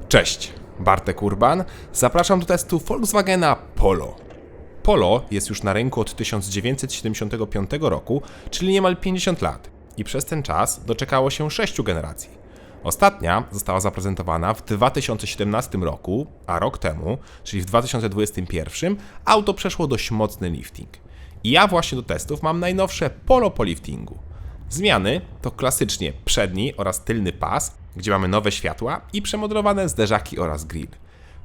Cześć, Bartek Urban. Zapraszam do testu Volkswagena Polo. Polo jest już na rynku od 1975 roku, czyli niemal 50 lat i przez ten czas doczekało się 6 generacji. Ostatnia została zaprezentowana w 2017 roku, a rok temu, czyli w 2021, auto przeszło dość mocny lifting. I ja właśnie do testów mam najnowsze Polo po liftingu. Zmiany to klasycznie przedni oraz tylny pas, gdzie mamy nowe światła i przemodelowane zderzaki oraz grill.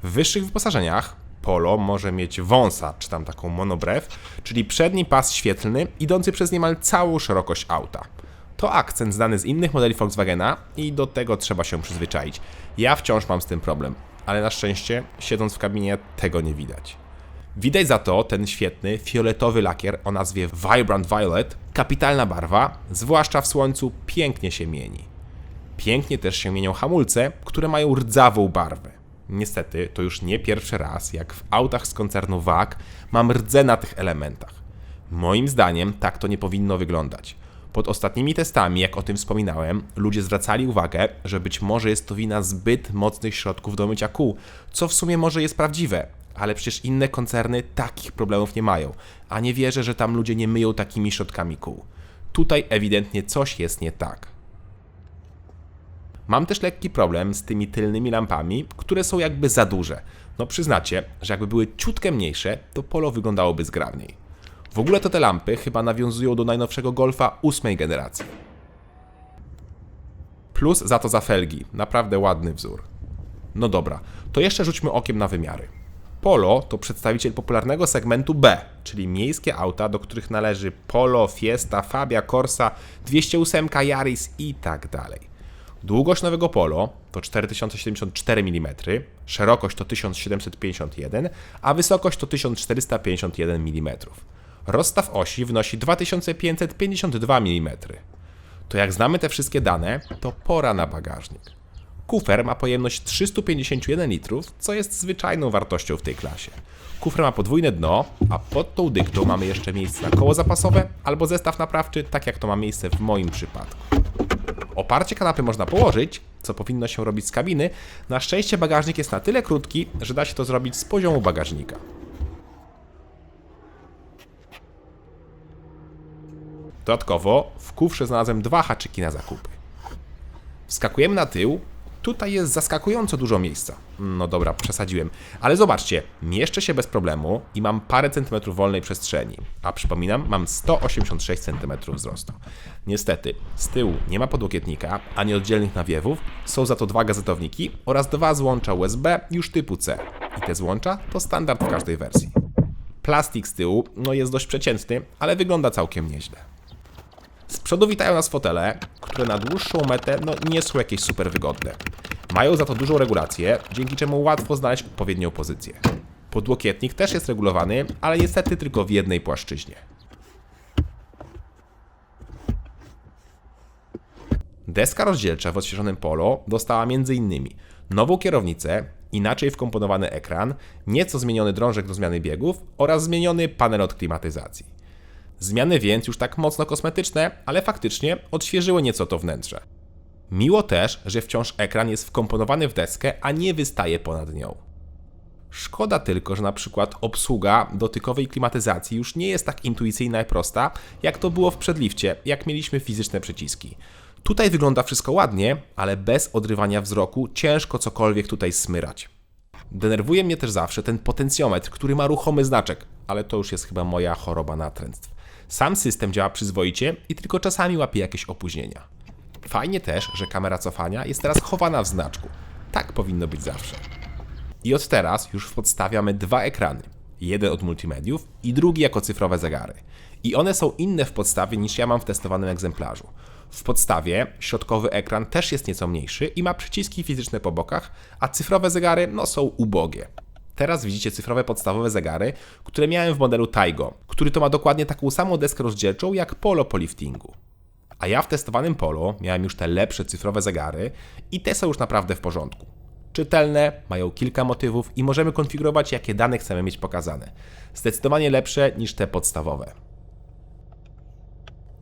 W wyższych wyposażeniach Polo może mieć wąsa, czy tam taką monobrew, czyli przedni pas świetlny idący przez niemal całą szerokość auta. To akcent znany z innych modeli Volkswagena i do tego trzeba się przyzwyczaić. Ja wciąż mam z tym problem, ale na szczęście siedząc w kabinie tego nie widać. Widać za to ten świetny, fioletowy lakier o nazwie Vibrant Violet, kapitalna barwa, zwłaszcza w słońcu pięknie się mieni. Pięknie też się mienią hamulce, które mają rdzawą barwę. Niestety to już nie pierwszy raz, jak w autach z koncernu WAG mam rdze na tych elementach. Moim zdaniem tak to nie powinno wyglądać. Pod ostatnimi testami, jak o tym wspominałem, ludzie zwracali uwagę, że być może jest to wina zbyt mocnych środków do mycia kół, co w sumie może jest prawdziwe, ale przecież inne koncerny takich problemów nie mają, a nie wierzę, że tam ludzie nie myją takimi środkami kół. Tutaj ewidentnie coś jest nie tak. Mam też lekki problem z tymi tylnymi lampami, które są jakby za duże. No przyznacie, że jakby były ciutkę mniejsze, to Polo wyglądałoby zgrabniej. W ogóle to te lampy chyba nawiązują do najnowszego Golfa 8 generacji. Plus za to za felgi, naprawdę ładny wzór. No dobra, to jeszcze rzućmy okiem na wymiary. Polo to przedstawiciel popularnego segmentu B, czyli miejskie auta, do których należy Polo, Fiesta, Fabia, Corsa, 208, Yaris i tak dalej. Długość nowego Polo to 4074 mm, szerokość to 1751, a wysokość to 1451 mm. Rozstaw osi wynosi 2552 mm. To jak znamy te wszystkie dane, to pora na bagażnik. Kufer ma pojemność 351 litrów, co jest zwyczajną wartością w tej klasie. Kufer ma podwójne dno, a pod tą dyktą mamy jeszcze miejsce na koło zapasowe albo zestaw naprawczy, tak jak to ma miejsce w moim przypadku. Oparcie kanapy można położyć, co powinno się robić z kabiny. Na szczęście bagażnik jest na tyle krótki, że da się to zrobić z poziomu bagażnika. Dodatkowo w kufrze znalazłem 2 haczyki na zakupy. Wskakujemy na tył. Tutaj jest zaskakująco dużo miejsca. No dobra, przesadziłem. Ale zobaczcie, mieszczę się bez problemu i mam parę centymetrów wolnej przestrzeni. A przypominam, mam 186 cm wzrostu. Niestety, z tyłu nie ma podłokietnika, ani oddzielnych nawiewów, są za to 2 gazetowniki oraz 2 złącza USB już typu C. I te złącza to standard w każdej wersji. Plastik z tyłu jest dość przeciętny, ale wygląda całkiem nieźle. Z przodu witają nas fotele, które na dłuższą metę nie są jakieś super wygodne. Mają za to dużą regulację, dzięki czemu łatwo znaleźć odpowiednią pozycję. Podłokietnik też jest regulowany, ale niestety tylko w jednej płaszczyźnie. Deska rozdzielcza w odświeżonym Polo dostała m.in. nową kierownicę, inaczej wkomponowany ekran, nieco zmieniony drążek do zmiany biegów oraz zmieniony panel od klimatyzacji. Zmiany więc już tak mocno kosmetyczne, ale faktycznie odświeżyły nieco to wnętrze. Miło też, że wciąż ekran jest wkomponowany w deskę, a nie wystaje ponad nią. Szkoda tylko, że na przykład obsługa dotykowej klimatyzacji już nie jest tak intuicyjna i prosta, jak to było w przedlifcie, jak mieliśmy fizyczne przyciski. Tutaj wygląda wszystko ładnie, ale bez odrywania wzroku ciężko cokolwiek tutaj smyrać. Denerwuje mnie też zawsze ten potencjometr, który ma ruchomy znaczek, ale to już jest chyba moja choroba natręctw. Sam system działa przyzwoicie i tylko czasami łapie jakieś opóźnienia. Fajnie też, że kamera cofania jest teraz chowana w znaczku. Tak powinno być zawsze. I od teraz już w podstawie mamy 2 ekrany. Jeden od multimediów i drugi jako cyfrowe zegary. I one są inne w podstawie niż ja mam w testowanym egzemplarzu. W podstawie środkowy ekran też jest nieco mniejszy i ma przyciski fizyczne po bokach, a cyfrowe zegary są ubogie. Teraz widzicie cyfrowe podstawowe zegary, które miałem w modelu Taigo, który to ma dokładnie taką samą deskę rozdzielczą jak Polo po liftingu. A ja w testowanym Polo miałem już te lepsze cyfrowe zegary i te są już naprawdę w porządku. Czytelne, mają kilka motywów i możemy konfigurować, jakie dane chcemy mieć pokazane. Zdecydowanie lepsze niż te podstawowe.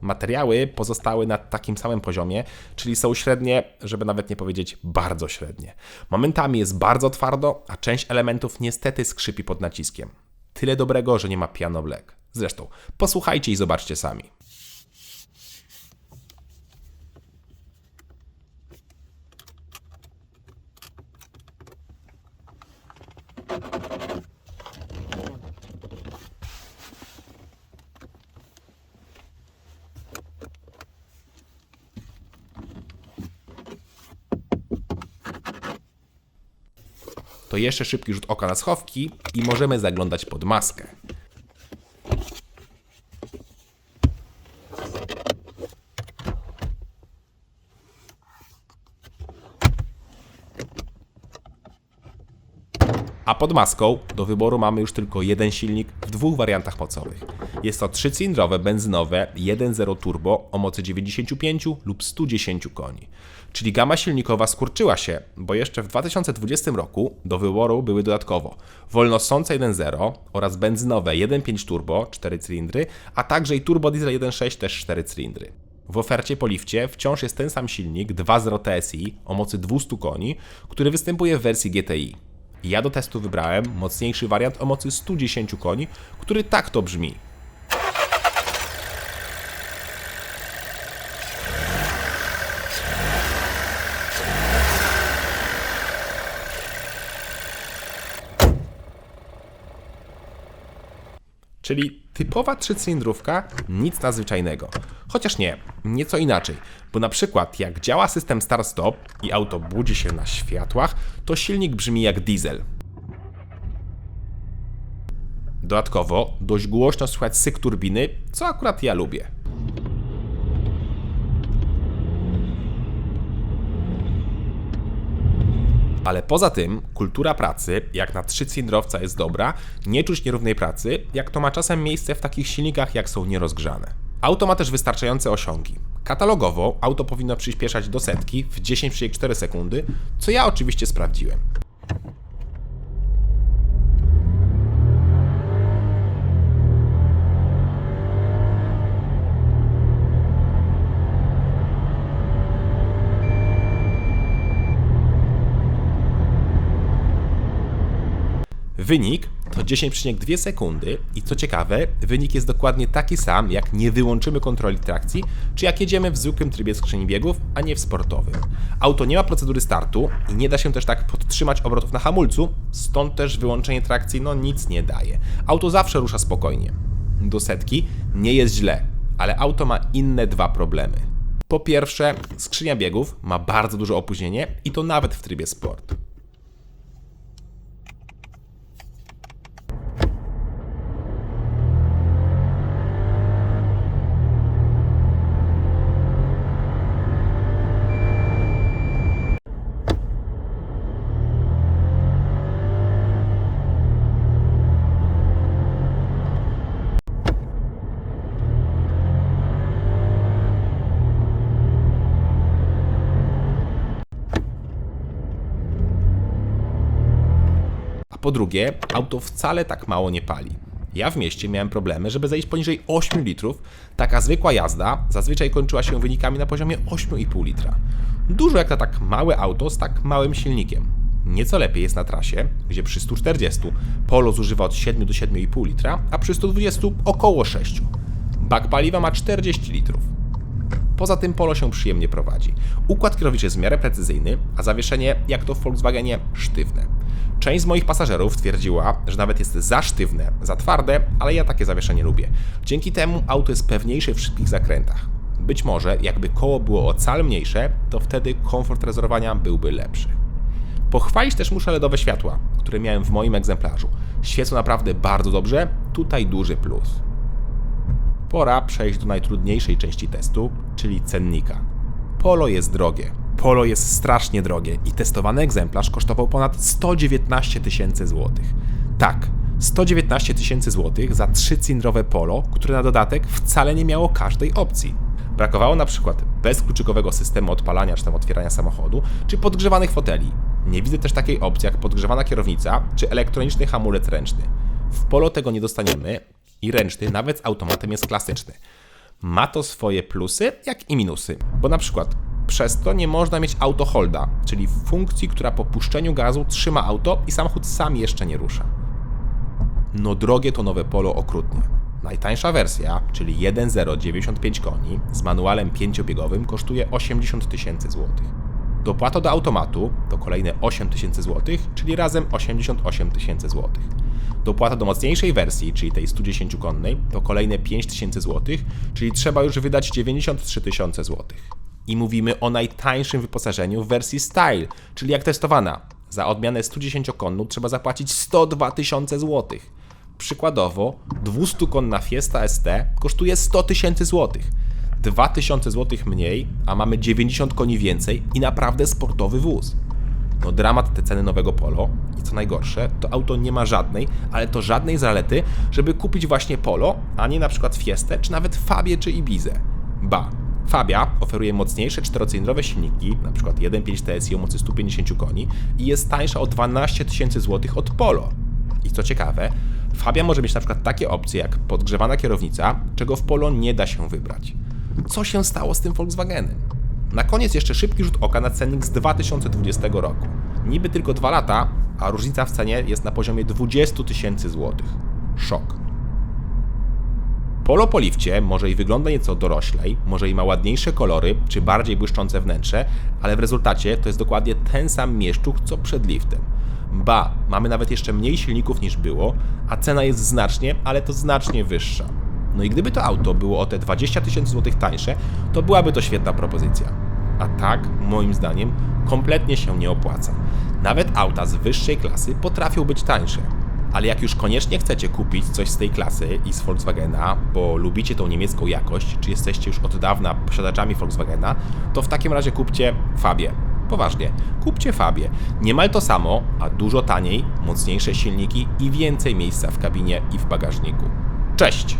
Materiały pozostały na takim samym poziomie, czyli są średnie, żeby nawet nie powiedzieć bardzo średnie. Momentami jest bardzo twardo, a część elementów niestety skrzypi pod naciskiem. Tyle dobrego, że nie ma piano black. Zresztą, posłuchajcie i zobaczcie sami. To jeszcze szybki rzut oka na schowki i możemy zaglądać pod maskę. A pod maską do wyboru mamy już tylko jeden silnik w dwóch wariantach mocowych. Jest to 3-cylindrowe benzynowe 1.0 turbo o mocy 95 lub 110 koni. Czyli gama silnikowa skurczyła się, bo jeszcze w 2020 roku do wyboru były dodatkowo wolnossące 1.0 oraz benzynowe 1.5 turbo 4 cylindry, a także i turbo diesel 1.6 też 4 cylindry. W ofercie po lifcie wciąż jest ten sam silnik 2.0 TSI o mocy 200 koni, który występuje w wersji GTI. Ja do testu wybrałem mocniejszy wariant o mocy 110 koni, który tak to brzmi. Czyli typowa 3-cylindrówka, nic nadzwyczajnego. Chociaż nie, nieco inaczej, bo na przykład jak działa system start-stop i auto budzi się na światłach, to silnik brzmi jak diesel. Dodatkowo dość głośno słychać syk turbiny, co akurat ja lubię. Ale poza tym kultura pracy, jak na 3-cylindrowca jest dobra, nie czuć nierównej pracy, jak to ma czasem miejsce w takich silnikach, jak są nierozgrzane. Auto ma też wystarczające osiągi. Katalogowo auto powinno przyspieszać do setki w 10,4 sekundy, co ja oczywiście sprawdziłem. Wynik to 10,2 sekundy i co ciekawe, wynik jest dokładnie taki sam, jak nie wyłączymy kontroli trakcji, czy jak jedziemy w zwykłym trybie skrzyni biegów, a nie w sportowym. Auto nie ma procedury startu i nie da się też tak podtrzymać obrotów na hamulcu, stąd też wyłączenie trakcji nic nie daje. Auto zawsze rusza spokojnie. Do setki nie jest źle, ale auto ma inne dwa problemy. Po pierwsze, skrzynia biegów ma bardzo duże opóźnienie i to nawet w trybie sport. Po drugie, auto wcale tak mało nie pali. Ja w mieście miałem problemy, żeby zejść poniżej 8 litrów. Taka zwykła jazda zazwyczaj kończyła się wynikami na poziomie 8,5 litra. Dużo jak na tak małe auto z tak małym silnikiem. Nieco lepiej jest na trasie, gdzie przy 140 Polo zużywa od 7 do 7,5 litra, a przy 120 około 6. Bak paliwa ma 40 litrów. Poza tym Polo się przyjemnie prowadzi. Układ kierowniczy jest w miarę precyzyjny, a zawieszenie, jak to w Volkswagenie, sztywne. Część z moich pasażerów twierdziła, że nawet jest za sztywne, za twarde, ale ja takie zawieszenie lubię. Dzięki temu auto jest pewniejsze w szybkich zakrętach. Być może jakby koło było o cal mniejsze, to wtedy komfort rezerwowania byłby lepszy. Pochwalić też muszę LEDowe światła, które miałem w moim egzemplarzu. Świecą naprawdę bardzo dobrze, tutaj duży plus. Pora przejść do najtrudniejszej części testu, czyli cennika. Polo jest drogie. Polo jest strasznie drogie i testowany egzemplarz kosztował ponad 119 tysięcy złotych. Tak, 119 tysięcy złotych za 3-cylindrowe Polo, które na dodatek wcale nie miało każdej opcji. Brakowało na przykład bezkluczykowego systemu odpalania czy tam otwierania samochodu, czy podgrzewanych foteli. Nie widzę też takiej opcji jak podgrzewana kierownica, czy elektroniczny hamulec ręczny. W Polo tego nie dostaniemy i ręczny nawet z automatem jest klasyczny. Ma to swoje plusy, jak i minusy, bo na przykład przez to nie można mieć auto holda, czyli funkcji, która po puszczeniu gazu trzyma auto i samochód sam jeszcze nie rusza. No drogie to nowe Polo okrutnie. Najtańsza wersja, czyli 1.095 koni z manualem 5-biegowym kosztuje 80 tysięcy złotych. Dopłata do automatu to kolejne 8 tysięcy złotych, czyli razem 88 tysięcy złotych. Dopłata do mocniejszej wersji, czyli tej 110-konnej, to kolejne 5 tysięcy złotych, czyli trzeba już wydać 93 tysiące złotych. I mówimy o najtańszym wyposażeniu w wersji Style, czyli jak testowana. Za odmianę 110-konną trzeba zapłacić 102 tysiące złotych. Przykładowo 200-konna Fiesta ST kosztuje 100 tysięcy złotych. 2000 złotych mniej, a mamy 90 koni więcej i naprawdę sportowy wóz. No dramat te ceny nowego Polo i co najgorsze, to auto nie ma żadnej, ale to żadnej zalety, żeby kupić właśnie Polo, a nie na przykład Fiestę, czy nawet Fabię czy Ibizę. Ba, Fabia oferuje mocniejsze czterocylindrowe silniki, np. 1.5 TSI o mocy 150 koni i jest tańsza o 12 tysięcy złotych od Polo. I co ciekawe, Fabia może mieć np. takie opcje jak podgrzewana kierownica, czego w Polo nie da się wybrać. Co się stało z tym Volkswagenem? Na koniec jeszcze szybki rzut oka na cennik z 2020 roku. Niby tylko 2 lata, a różnica w cenie jest na poziomie 20 tysięcy złotych. Szok. Polo po lifcie może i wygląda nieco doroślej, może i ma ładniejsze kolory, czy bardziej błyszczące wnętrze, ale w rezultacie to jest dokładnie ten sam mieszczuch, co przed liftem. Ba, mamy nawet jeszcze mniej silników niż było, a cena jest znacznie, ale to znacznie wyższa. No i gdyby to auto było o te 20 tysięcy złotych tańsze, to byłaby to świetna propozycja. A tak, moim zdaniem, kompletnie się nie opłaca. Nawet auta z wyższej klasy potrafią być tańsze. Ale jak już koniecznie chcecie kupić coś z tej klasy i z Volkswagena, bo lubicie tą niemiecką jakość, czy jesteście już od dawna posiadaczami Volkswagena, to w takim razie kupcie Fabię. Poważnie, kupcie Fabię. Niemal to samo, a dużo taniej, mocniejsze silniki i więcej miejsca w kabinie i w bagażniku. Cześć!